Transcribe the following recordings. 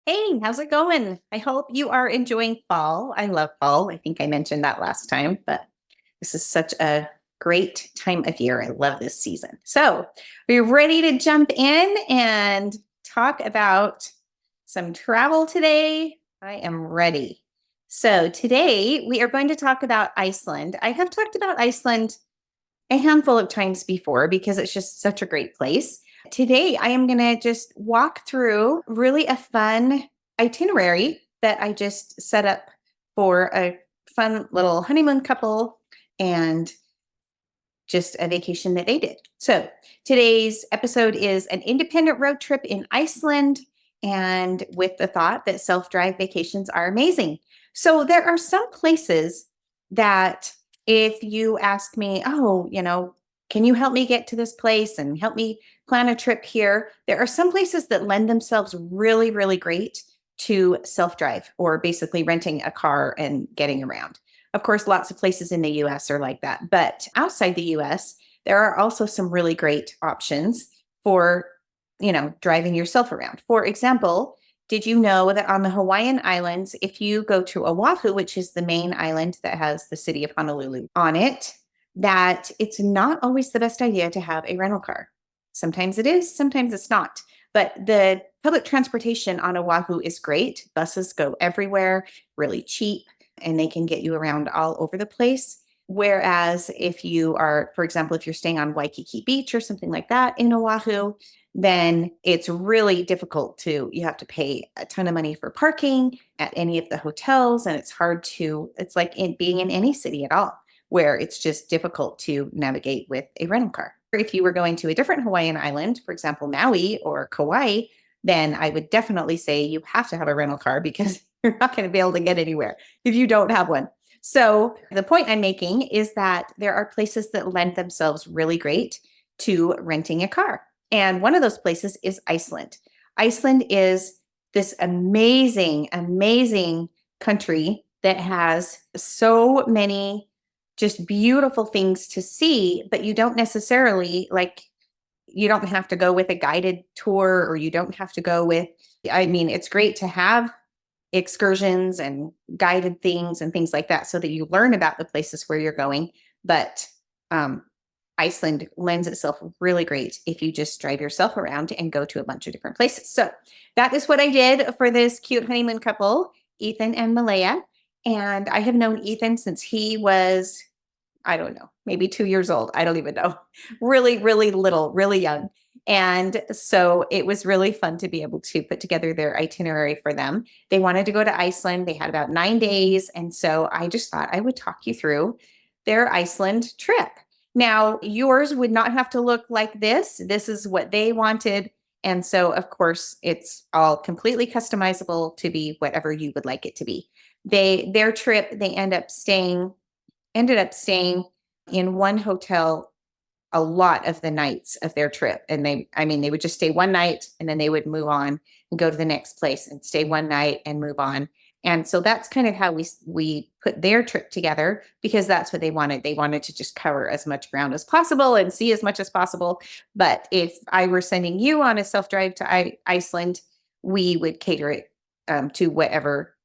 Hey, how's it going? I hope you are enjoying fall. I love fall. I think I mentioned that last time, but this is such a great time of year. I love this season. So, are you ready to jump in and talk about some travel today? I am ready. So, today we are going to talk about Iceland. I have talked about Iceland a handful of times before because it's just such a great place. Today, I am going to just walk through really a fun itinerary that I just set up for a fun little honeymoon couple and just a vacation that they did. So, today's episode is an independent road trip in Iceland, and with the thought that self drive vacations are amazing. So, there are some places that if you ask me, oh, can you help me get to this place and help me plan a trip here? There are some places that lend themselves really, really great to self drive or basically renting a car and getting around. Of course, lots of places in the US are like that. But outside the US, there are also some really great options for, driving yourself around. For example, did you know that on the Hawaiian Islands, if you go to Oahu, which is the main island that has the city of Honolulu on it, that it's not always the best idea to have a rental car? Sometimes it is, sometimes it's not. But the public transportation on Oahu is great. Buses go everywhere, really cheap, and they can get you around all over the place. Whereas if you are, for example, if you're staying on Waikiki Beach or something like that in Oahu, then it's really difficult you have to pay a ton of money for parking at any of the hotels. And it's like being in any city at all, where it's just difficult to navigate with a rental car. If you were going to a different Hawaiian island, for example, Maui or Kauai, then I would definitely say you have to have a rental car because you're not going to be able to get anywhere if you don't have one. So the point I'm making is that there are places that lend themselves really great to renting a car. And one of those places is Iceland. Iceland is this amazing, amazing country that has so many just beautiful things to see, but you don't necessarily you don't have to go with a guided tour, or you don't have to go with, it's great to have excursions and guided things and things like that so that you learn about the places where you're going. But Iceland lends itself really great if you just drive yourself around and go to a bunch of different places. So that is what I did for this cute honeymoon couple, Ethan and Malaya. And I have known Ethan since he was, I don't know, maybe 2 years old. I don't even know. Really, really little, really young. And so it was really fun to be able to put together their itinerary for them. They wanted to go to Iceland. They had about 9 days. And so I just thought I would talk you through their Iceland trip. Now, yours would not have to look like this. This is what they wanted. And so, of course, it's all completely customizable to be whatever you would like it to be. Their trip, they ended up staying in one hotel a lot of the nights of their trip. And they would just stay one night and then they would move on and go to the next place and stay one night and move on. And so that's kind of how we put their trip together, because that's what they wanted. They wanted to just cover as much ground as possible and see as much as possible. But if I were sending you on a self-drive to Iceland, we would cater it to whatever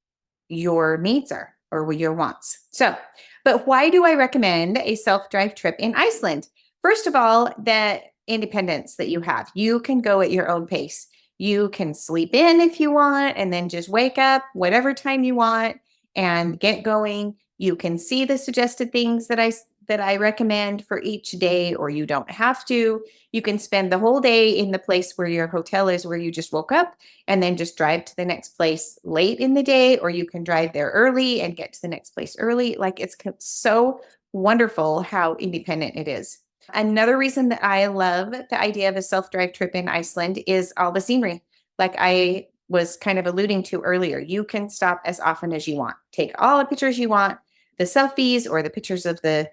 your needs are or your wants. So, but why do I recommend a self-drive trip in Iceland? First of all, the independence that you have. You can go at your own pace. You can sleep in if you want and then just wake up whatever time you want and get going. You can see the suggested things that I recommend for each day, or you don't have to. You can spend the whole day in the place where your hotel is, where you just woke up, and then just drive to the next place late in the day, or you can drive there early and get to the next place early. It's so wonderful how independent it is. Another reason that I love the idea of a self-drive trip in Iceland is all the scenery. Like I was kind of alluding to earlier, you can stop as often as you want. Take all the pictures you want, the selfies or the pictures of the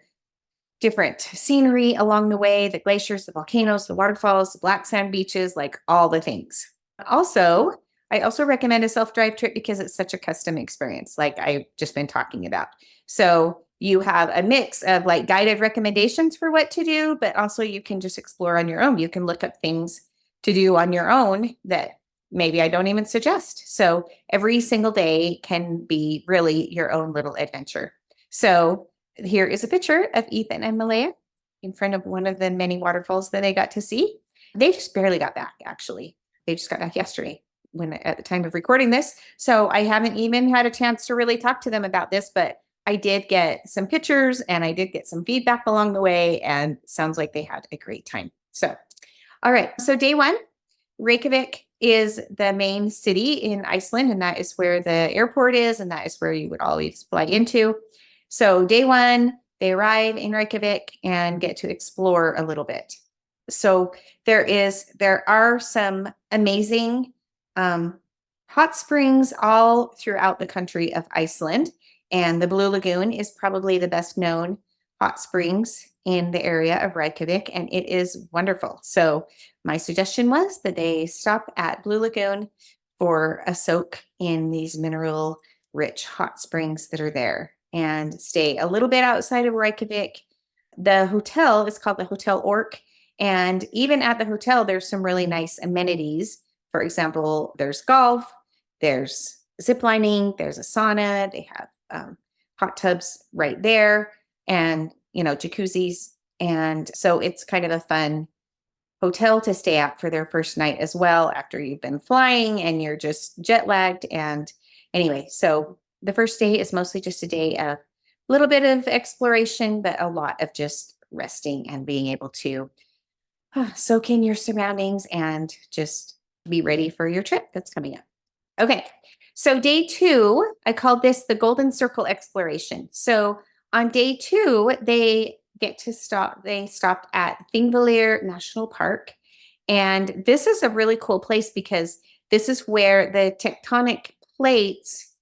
different scenery along the way, the glaciers, the volcanoes, the waterfalls, the black sand beaches, like all the things. Also, I also recommend a self-drive trip because it's such a custom experience, like I've just been talking about. So you have a mix of guided recommendations for what to do, but also you can just explore on your own. You can look up things to do on your own that maybe I don't even suggest. So every single day can be really your own little adventure. So here is a picture of Ethan and Malaya in front of one of the many waterfalls that they got to see. They just barely got back, actually. They just got back yesterday when at the time of recording this. So I haven't even had a chance to really talk to them about this, but I did get some pictures and I did get some feedback along the way, and sounds like they had a great time. So, all right. So day one, Reykjavik is the main city in Iceland, and that is where the airport is, and that is where you would always fly into. So day one, they arrive in Reykjavik and get to explore a little bit. So there are some amazing hot springs all throughout the country of Iceland, and the Blue Lagoon is probably the best known hot springs in the area of Reykjavik, and it is wonderful. So my suggestion was that they stop at Blue Lagoon for a soak in these mineral rich hot springs that are there and stay a little bit outside of Reykjavik. The hotel is called the Hotel Ork, and even at the hotel, there's some really nice amenities. For example, there's golf, there's zip lining, there's a sauna, they have hot tubs right there, and jacuzzis. And so it's kind of a fun hotel to stay at for their first night as well, after you've been flying and you're just jet lagged. And anyway, so the first day is mostly just a day of a little bit of exploration, but a lot of just resting and being able to soak in your surroundings and just be ready for your trip that's coming up. Okay, so day two, I called this the Golden Circle Exploration. So on day two, they stopped at Thingvellir National Park. And this is a really cool place because this is where the tectonic plates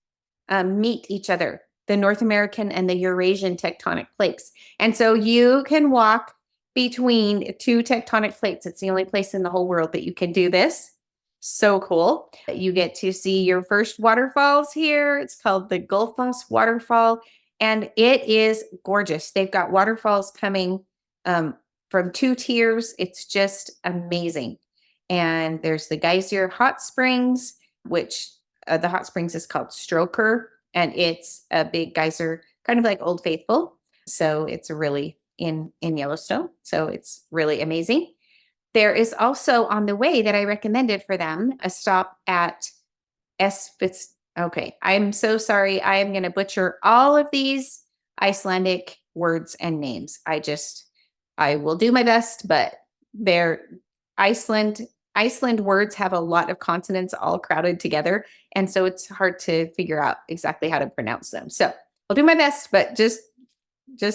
meet each other, the North American and the Eurasian tectonic plates. And so you can walk between two tectonic plates. It's the only place in the whole world that you can do this. So cool. You get to see your first waterfalls here. It's called the Gullfoss Waterfall, and it is gorgeous. They've got waterfalls coming from two tiers. It's just amazing. And there's the Geyser Hot Springs, which the hot springs is called Stroker, and it's a big geyser, kind of like Old Faithful. So it's really in Yellowstone. So it's really amazing. There is also on the way that I recommended for them a stop at Espitz. Okay, I'm so sorry. I am going to butcher all of these Icelandic words and names. I will do my best, but they're Iceland words have a lot of consonants all crowded together, and so it's hard to figure out exactly how to pronounce them. So I'll do my best, but just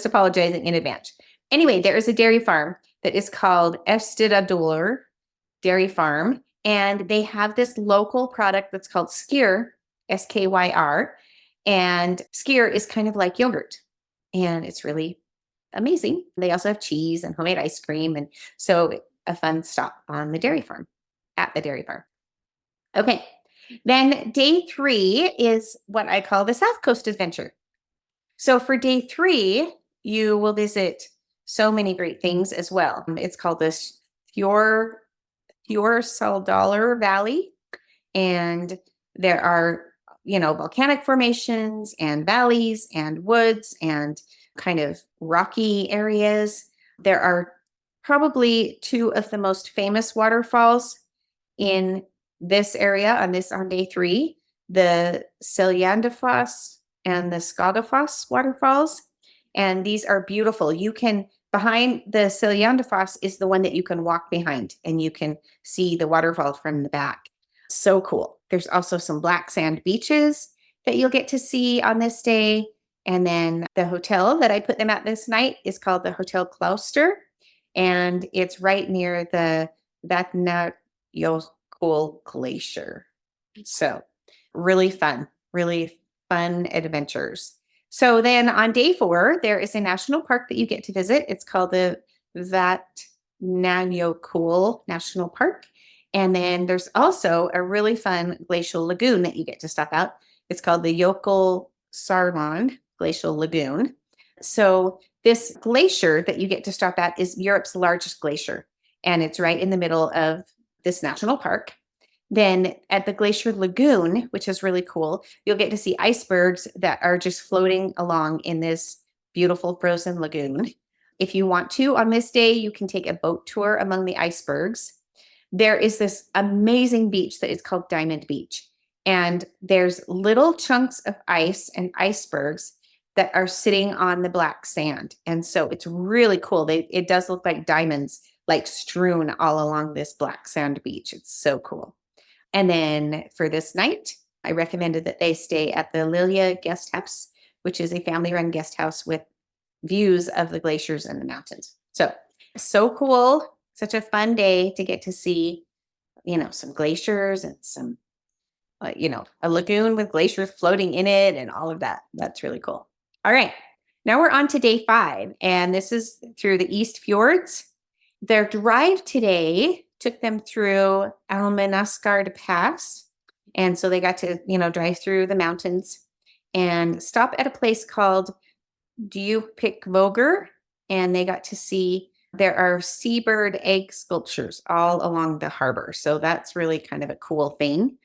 apologizing in advance. Anyway, there is a dairy farm that is called Efstidadolur Dairy Farm, and they have this local product that's called skyr, S-K-Y-R, and skyr is kind of like yogurt, and it's really amazing. They also have cheese and homemade ice cream, and so a fun stop on the dairy farm, at the dairy farm. Okay, then day three is what I call the South Coast Adventure. So for day three, you will visit so many great things as well. It's called this Þjórsárdalir Valley, and there are, volcanic formations and valleys and woods and kind of rocky areas. There are probably two of the most famous waterfalls in this area on day three, the Seljalandsfoss and the Skagafoss waterfalls. And these are beautiful. Behind the Seljalandsfoss is the one that you can walk behind, and you can see the waterfall from the back. So cool. There's also some black sand beaches that you'll get to see on this day. And then the hotel that I put them at this night is called the Hotel Klauster, and it's right near the Vatnajökull Glacier. So really fun adventures. So then on day four, there is a national park that you get to visit. It's called the Vatnajökull National Park. And then there's also a really fun glacial lagoon that you get to stop out. It's called the Jökulsárlón Glacial Lagoon. So this glacier that you get to stop at is Europe's largest glacier, and it's right in the middle of this national park. Then at the Glacier Lagoon, which is really cool, you'll get to see icebergs that are just floating along in this beautiful frozen lagoon. If you want to, on this day, you can take a boat tour among the icebergs. There is this amazing beach that is called Diamond Beach. And there's little chunks of ice and icebergs that are sitting on the black sand. And so it's really cool. It does look like diamonds, like strewn all along this black sand beach. It's so cool. And then for this night, I recommended that they stay at the Lilia Guest House, which is a family-run guest house with views of the glaciers and the mountains. So cool. Such a fun day to get to see, some glaciers and some, a lagoon with glaciers floating in it and all of that. That's really cool. All right. Now we're on to day 5, and this is through the East Fjords. Their drive today took them through Almenasgard Pass. And so they got to, drive through the mountains and stop at a place called Djupikvogur. And they got to see there are seabird egg sculptures all along the harbor. So that's really kind of a cool thing.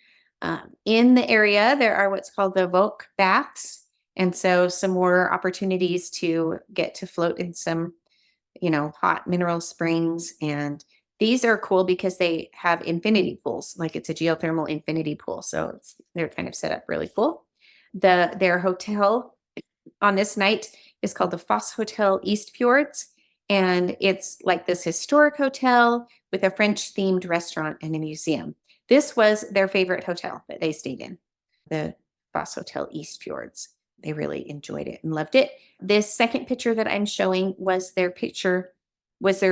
In the area, there are what's called the Vok baths. And so some more opportunities to get to float in some, hot mineral springs. And these are cool because they have infinity pools, like it's a geothermal infinity pool. So they're kind of set up really cool. Their hotel on this night is called the Foss Hotel East Fjords. And it's like this historic hotel with a French-themed restaurant and a museum. This was their favorite hotel that they stayed in, the Foss Hotel East Fjords. They really enjoyed it and loved it. This second picture that I'm showing was their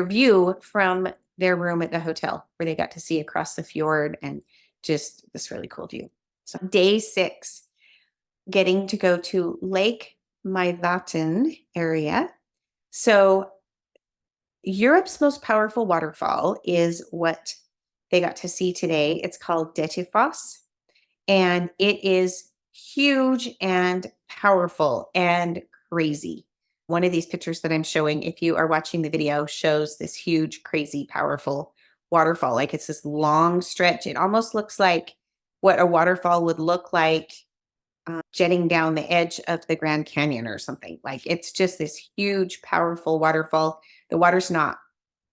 view from their room at the hotel, where they got to see across the fjord and just this really cool view. So day 6, getting to go to Lake Maivatn area. So Europe's most powerful waterfall is what they got to see today. It's called Dettifoss, and it is huge and powerful and crazy. One of these pictures that I'm showing, if you are watching the video, shows this huge, crazy, powerful waterfall. Like it's this long stretch. It almost looks like what a waterfall would look like jetting down the edge of the Grand Canyon or something. Like it's just this huge, powerful waterfall. The water's not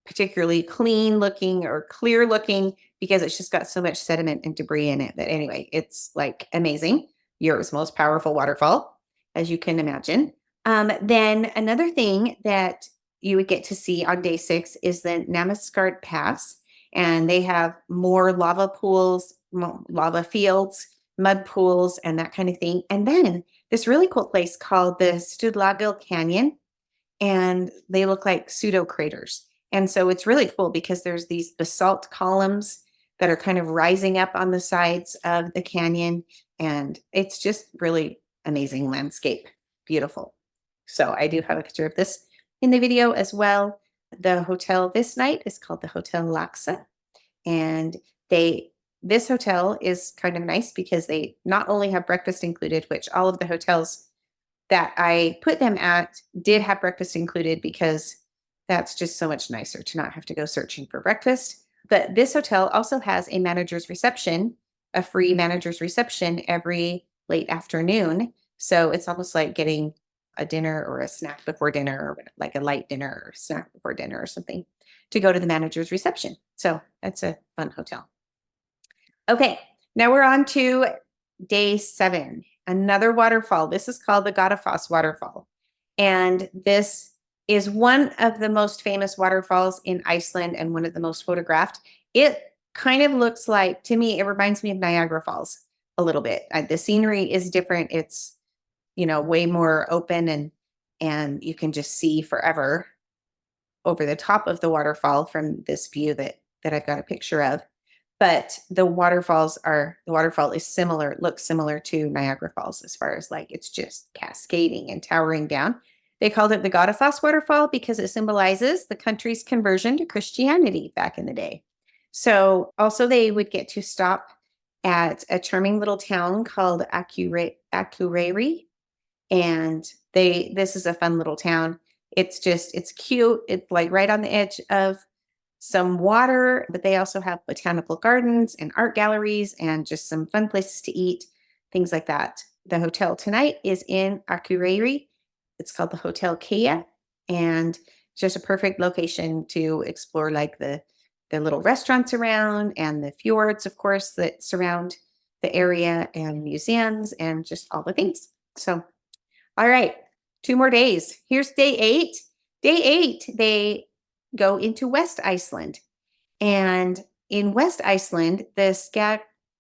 particularly clean looking or clear looking because it's just got so much sediment and debris in it. But anyway, it's like amazing. Europe's most powerful waterfall, as you can imagine. Then another thing that you would get to see on day 6 is the Namasgard Pass. And they have more lava pools, lava fields, mud pools, and that kind of thing. And then this really cool place called the Studlagil Canyon. And they look like pseudo craters. And so it's really cool because there's these basalt columns that are kind of rising up on the sides of the canyon. And it's just really amazing landscape. Beautiful. So I do have a picture of this in the video as well. The hotel this night is called the Hotel Laxa. And this hotel is kind of nice because they not only have breakfast included, which all of the hotels that I put them at did have breakfast included because that's just so much nicer to not have to go searching for breakfast. But this hotel also has a manager's reception, a free manager's reception every late afternoon. So it's almost like getting a dinner or a snack before dinner, or like a light dinner or snack before dinner or something, to go to the manager's reception. So that's a fun hotel. Okay, now we're on to day 7, another waterfall. This is called the Dettifoss waterfall. And this is one of the most famous waterfalls in Iceland and one of the most photographed. It kind of looks like, to me, it reminds me of Niagara Falls a little bit. The scenery is different. It's, way more open and you can just see forever over the top of the waterfall from this view that I've got a picture of. But the waterfall is similar, looks similar to Niagara Falls as far as like it's just cascading and towering down. They called it the Dettifoss waterfall because it symbolizes the country's conversion to Christianity back in the day. So also they would get to stop at a charming little town called Akureyri. And this is a fun little town. It's cute. It's like right on the edge of some water, but they also have botanical gardens and art galleries and just some fun places to eat, things like that. The hotel tonight is in Akureyri. It's called the Hotel Kea, and just a perfect location to explore like the little restaurants around and the fjords, of course, that surround the area, and museums and just all the things. So, all right, 2 more days. Here's day 8. Day 8, they go into West Iceland. And in West Iceland, the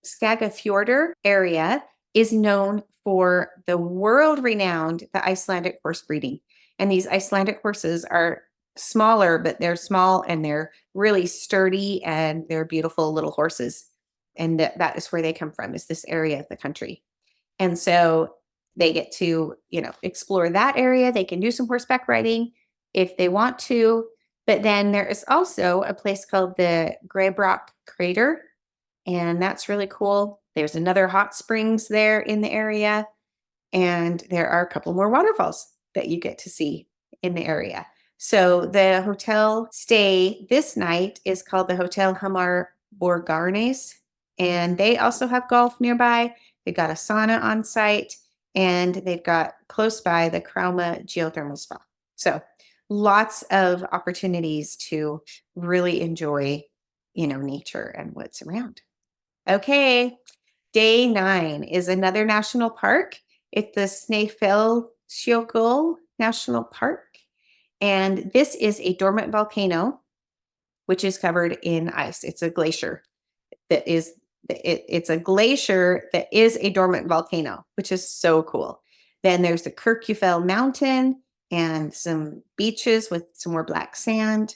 Skagafjordur area is known for the world-renowned the Icelandic horse breeding. And these Icelandic horses are smaller, but they're small and they're really sturdy and they're beautiful little horses. And that is where they come from, is this area of the country. And so they get to, explore that area. They can do some horseback riding if they want to. But then there is also a place called the Grebrock Crater, and that's really cool. There's another hot springs there in the area, and there are a couple more waterfalls that you get to see in the area. So the hotel stay this night is called the Hotel Hamar Borgarnes, and they also have golf nearby. They've got a sauna on site, and they've got close by the Krauma Geothermal Spa. So lots of opportunities to really enjoy, nature and what's around. Okay, day 9 is another national park. It's the Snæfellsjökull National Park. And this is a dormant volcano, which is covered in ice. It's a glacier that is, it's a glacier that is a dormant volcano, which is so cool. Then there's the Kirkjufell Mountain and some beaches with some more black sand.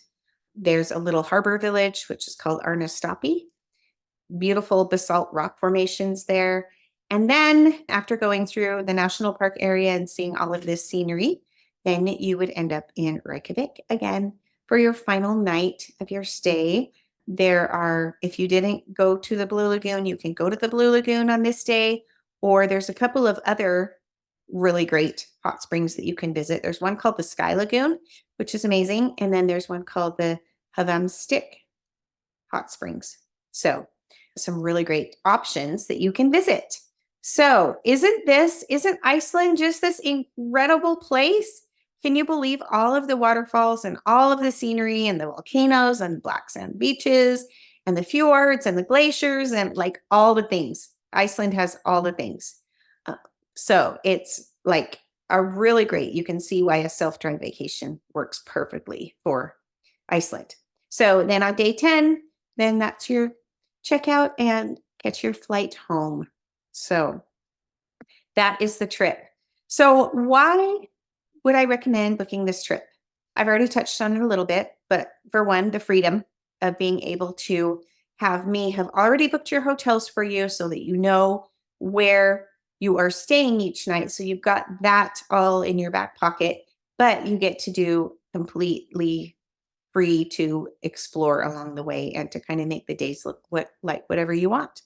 There's a little harbor village, which is called Arnastapi. Beautiful basalt rock formations there. And then after going through the national park area and seeing all of this scenery, then you would end up in Reykjavik again for your final night of your stay. There are, if you didn't go to the Blue Lagoon, you can go to the Blue Lagoon on this day, or there's a couple of other really great hot springs that you can visit. There's one called the Sky Lagoon, which is amazing. And then there's one called the Havamstick Hot Springs. So some really great options that you can visit. So isn't Iceland just this incredible place? Can you believe all of the waterfalls and all of the scenery and the volcanoes and black sand beaches and the fjords and the glaciers and like all the things? Iceland has all the things. So it's like a really great, you can see why a self-drive vacation works perfectly for Iceland. So then on day 10, then that's your checkout and catch your flight home. So that is the trip. So why would I recommend booking this trip? I've already touched on it a little bit, but for one, the freedom of being able to have me have already booked your hotels for you so that you know where you are staying each night. So you've got that all in your back pocket, but you get to do completely free to explore along the way and to kind of make the days look like whatever you want.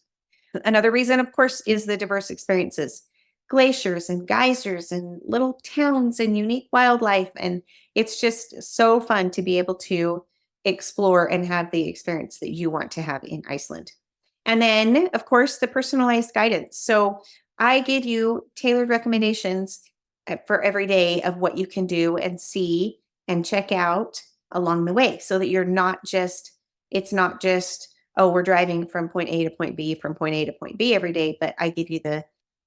Another reason, of course, is the diverse experiences. Glaciers and geysers and little towns and unique wildlife. And it's just so fun to be able to explore and have the experience that you want to have in Iceland. And then, of course, the personalized guidance. So I give you tailored recommendations for every day of what you can do and see and check out along the way so that it's not just, oh, we're driving from point A to point B, from point A to point B every day, but I give you the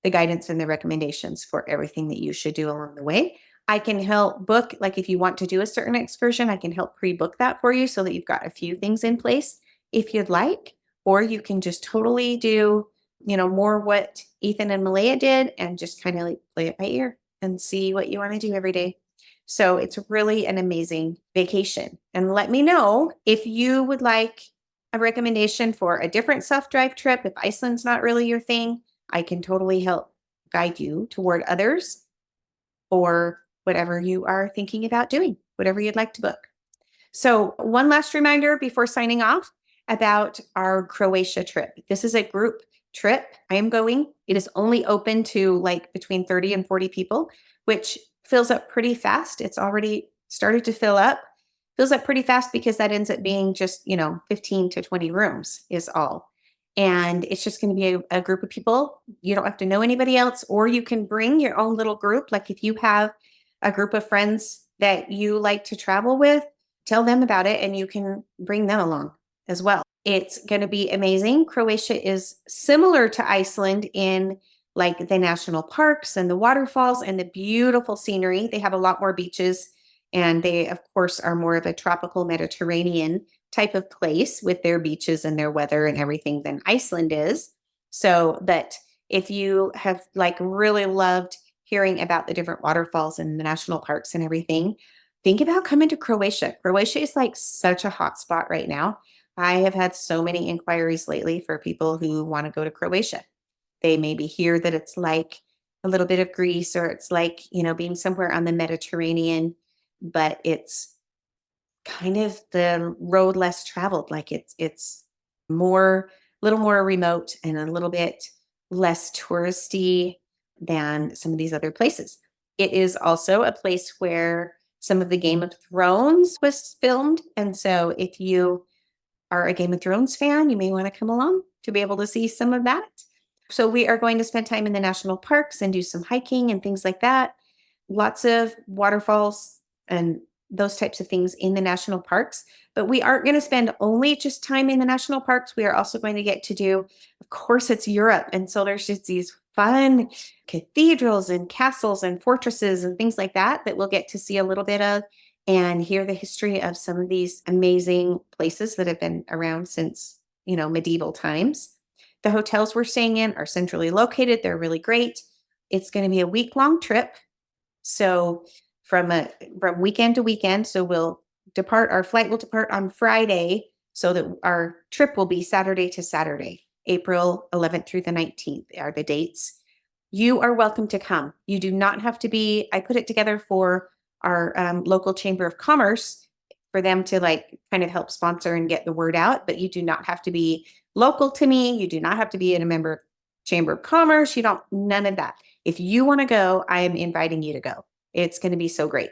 guidance and the recommendations for everything that you should do along the way. I can help book, like if you want to do a certain excursion, I can help pre-book that for you so that you've got a few things in place if you'd like, or you can just totally do, more what Ethan and Malaya did and just kind of like play it by ear and see what you want to do every day. So it's really an amazing vacation. And let me know if you would like a recommendation for a different self-drive trip. If Iceland's not really your thing, I can totally help guide you toward others or whatever you are thinking about doing, whatever you'd like to book. So one last reminder before signing off about our Croatia trip. This is a group trip. I am going. It is only open to like between 30 and 40 people, which fills up pretty fast. It's already started to fill up. fills up pretty fast because that ends up being just, 15 to 20 rooms is all. And it's just going to be a group of people. You don't have to know anybody else, or you can bring your own little group. Like if you have a group of friends that you like to travel with, tell them about it and you can bring them along as well. It's going to be amazing. Croatia is similar to Iceland in like the national parks and the waterfalls and the beautiful scenery. They have a lot more beaches, and they, of course, are more of a tropical Mediterranean type of place with their beaches and their weather and everything than Iceland is. So, but if you have like really loved hearing about the different waterfalls and the national parks and everything, think about coming to Croatia. Croatia is like such a hot spot right now. I have had so many inquiries lately for people who want to go to Croatia. They maybe hear that it's like a little bit of Greece, or it's like, being somewhere on the Mediterranean, but it's kind of the road less traveled. Like it's more, little more remote and a little bit less touristy than some of these other places. It is also a place where some of the Game of Thrones was filmed. And so if you are a Game of Thrones fan, you may want to come along to be able to see some of that. So we are going to spend time in the national parks and do some hiking and things like that. Lots of waterfalls and those types of things in the national parks. But we aren't going to spend only just time in the national parks. We are also going to get to do, of course, it's Europe. And so there's just these fun cathedrals and castles and fortresses and things like that that we'll get to see a little bit of and hear the history of some of these amazing places that have been around since, medieval times. The hotels we're staying in are centrally located. They're really great. It's going to be a week-long trip. So from weekend to weekend. So our flight will depart on Friday so that our trip will be Saturday to Saturday, April 11th through the 19th are the dates. You are welcome to come. You do not have to be, I put it together for our local Chamber of Commerce for them to like kind of help sponsor and get the word out, but you do not have to be local to me. You do not have to be a member of Chamber of Commerce. None of that. If you want to go, I am inviting you to go. It's going to be so great.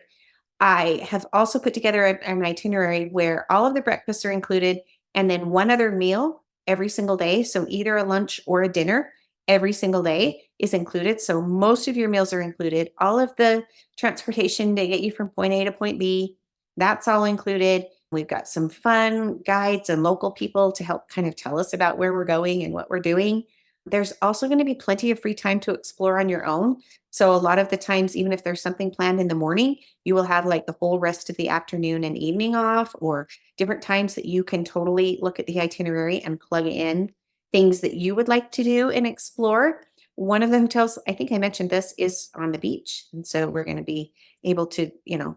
I have also put together an itinerary where all of the breakfasts are included and then one other meal every single day. So either a lunch or a dinner every single day is included. So most of your meals are included. All of the transportation to get you from point A to point B, that's all included. We've got some fun guides and local people to help kind of tell us about where we're going and what we're doing. There's also going to be plenty of free time to explore on your own. So a lot of the times, even if there's something planned in the morning, you will have like the whole rest of the afternoon and evening off, or different times that you can totally look at the itinerary and plug in things that you would like to do and explore. One of the hotels, I think I mentioned this, is on the beach. And so we're going to be able to,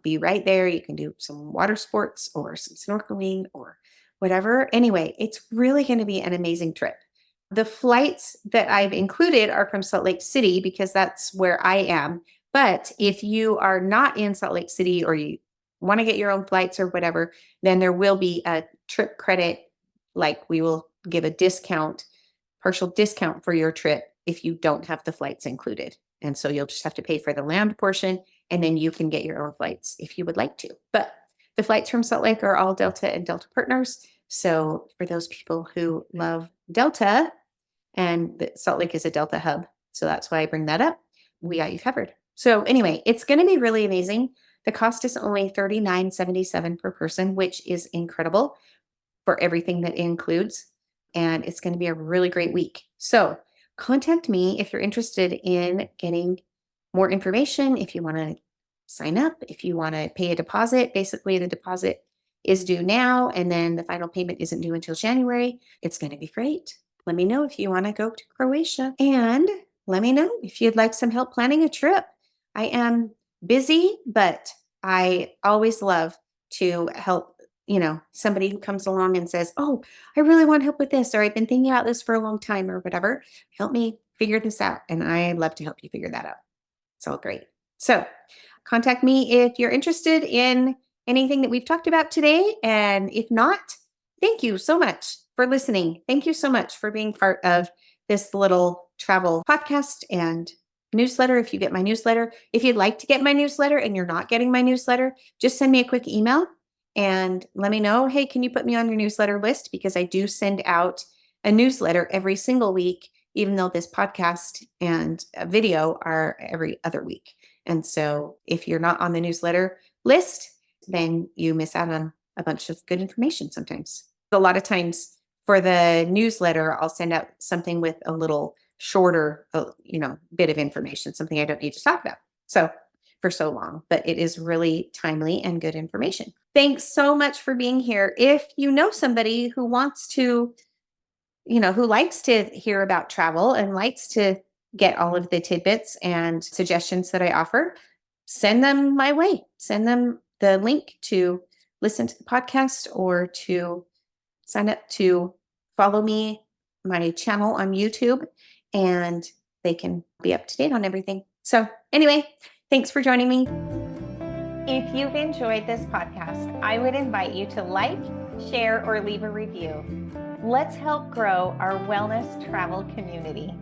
be right there. You can do some water sports or some snorkeling or whatever. Anyway, it's really going to be an amazing trip. The flights that I've included are from Salt Lake City because that's where I am. But if you are not in Salt Lake City or you want to get your own flights or whatever, then there will be a trip credit. Like we will give a partial discount for your trip if you don't have the flights included. And so you'll just have to pay for the land portion and then you can get your own flights if you would like to. But the flights from Salt Lake are all Delta and Delta partners. So for those people who love Delta, and Salt Lake is a Delta hub, so that's why I bring that up, we got you covered. So anyway, it's going to be really amazing. The cost is only $39.77 per person, which is incredible for everything that it includes. And it's going to be a really great week. So contact me if you're interested in getting more information, if you want to sign up, if you want to pay a deposit. Basically, the deposit is due now, and then the final payment isn't due until January. It's going to be great. Let me know if you want to go to Croatia, and let me know if you'd like some help planning a trip. I am busy, but I always love to help, somebody who comes along and says, oh, I really want help with this, or I've been thinking about this for a long time or whatever. Help me figure this out. And I love to help you figure that out. It's all great. So contact me if you're interested in anything that we've talked about today. And if not, thank you so much for listening. Thank you so much for being part of this little travel podcast and newsletter. If you get my newsletter, if you'd like to get my newsletter and you're not getting my newsletter, just send me a quick email and let me know, hey, can you put me on your newsletter list? Because I do send out a newsletter every single week, even though this podcast and a video are every other week. And so if you're not on the newsletter list, then you miss out on a bunch of good information sometimes. A lot of times for the newsletter, I'll send out something with a little shorter, bit of information, something I don't need to talk about. So for so long, but it is really timely and good information. Thanks so much for being here. If you know somebody who wants to, who likes to hear about travel and likes to get all of the tidbits and suggestions that I offer, send them my way. Send them the link to listen to the podcast or to sign up to follow me, my channel on YouTube, and they can be up to date on everything. So anyway, thanks for joining me. If you've enjoyed this podcast, I would invite you to like, share, or leave a review. Let's help grow our wellness travel community.